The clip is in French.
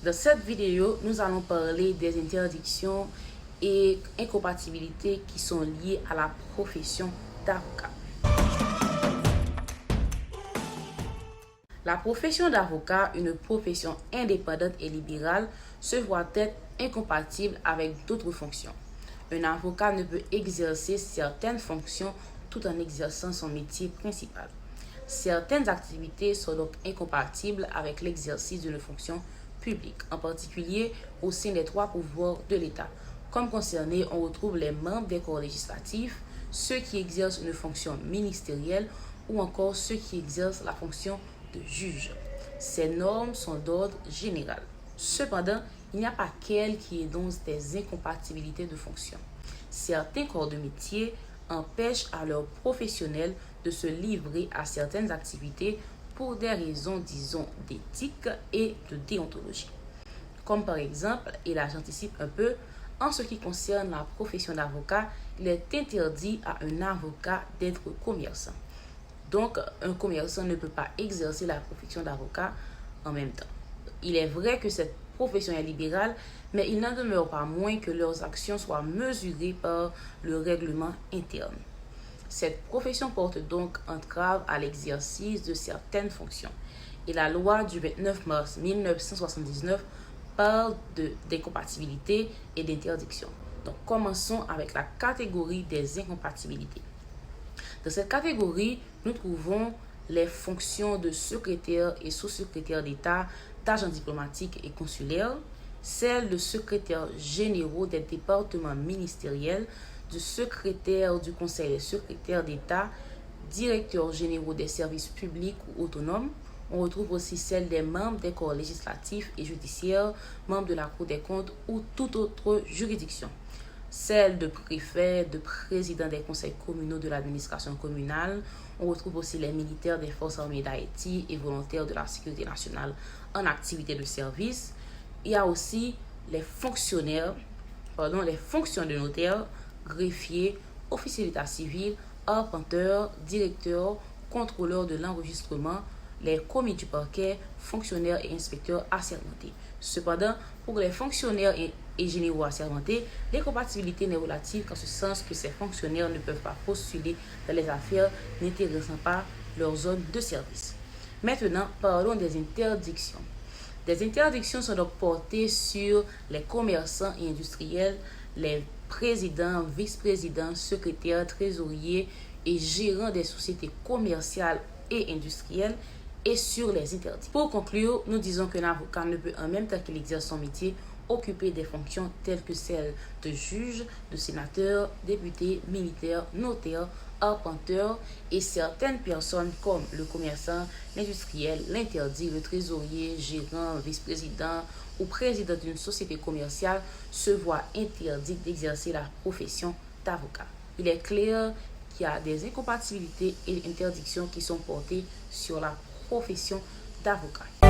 Dans cette vidéo, nous allons parler des interdictions et incompatibilités qui sont liées à la profession d'avocat. La profession d'avocat, une profession indépendante et libérale, se voit être incompatible avec d'autres fonctions. Un avocat ne peut exercer certaines fonctions tout en exerçant son métier principal. Certaines activités sont donc incompatibles avec l'exercice d'une fonction publique, en particulier au sein des trois pouvoirs de l'État. Comme concernés, on retrouve les membres des corps législatifs, ceux qui exercent une fonction ministérielle ou encore ceux qui exercent la fonction de juge. Ces normes sont d'ordre général. Cependant, il n'y a pas qu'elles qui énoncent des incompatibilités de fonction. Certains corps de métier empêchent à leurs professionnels de se livrer à certaines activités pour des raisons, disons, d'éthique et de déontologie. Comme par exemple, et là j'anticipe un peu, en ce qui concerne la profession d'avocat, il est interdit à un avocat d'être commerçant. Donc, un commerçant ne peut pas exercer la profession d'avocat en même temps. Il est vrai que cette profession est libérale, mais il n'en demeure pas moins que leurs actions soient mesurées par le règlement interne. Cette profession porte donc entrave à l'exercice de certaines fonctions. Et la loi du 29 mars 1979 parle d'incompatibilité et d'interdiction. Donc, commençons avec la catégorie des incompatibilités. Dans cette catégorie, nous trouvons les fonctions de secrétaire et sous-secrétaire d'État, d'agents diplomatiques et consulaires, celles de secrétaires généraux des départements ministériels, du secrétaire du Conseil des secrétaires d'État, directeurs généraux des services publics ou autonomes. On retrouve aussi celles des membres des corps législatifs et judiciaires, membres de la Cour des comptes ou toute autre juridiction. Celles de préfets, de présidents des conseils communaux de l'administration communale. On retrouve aussi les militaires des forces armées d'Haïti et volontaires de la sécurité nationale en activité de service. Il y a aussi les fonctions de notaire, greffier, officier d'état civil, arpenteur, directeur, contrôleur de l'enregistrement, les commis du parquet, fonctionnaires et inspecteurs assermentés. Cependant, pour les fonctionnaires et généraux assermentés, l'incompatibilité n'est relative qu'en ce sens que ces fonctionnaires ne peuvent pas postuler dans les affaires n'intéressant pas leur zone de service. Maintenant, parlons des interdictions. Des interdictions sont donc portées sur les commerçants et industriels, les présidents, vice-présidents, secrétaires, trésoriers et gérants des sociétés commerciales et industrielles et sur les interdits. Pour conclure, nous disons qu'un avocat ne peut en même temps qu'il exerce son métier occuper des fonctions telles que celles de juge, de sénateur, député, militaire, notaire, arpenteur et certaines personnes comme le commerçant, l'industriel, l'interdit, le trésorier, gérant, vice-président ou président d'une société commerciale se voient interdits d'exercer la profession d'avocat. Il est clair qu'il y a des incompatibilités et interdictions qui sont portées sur la profession d'avocat.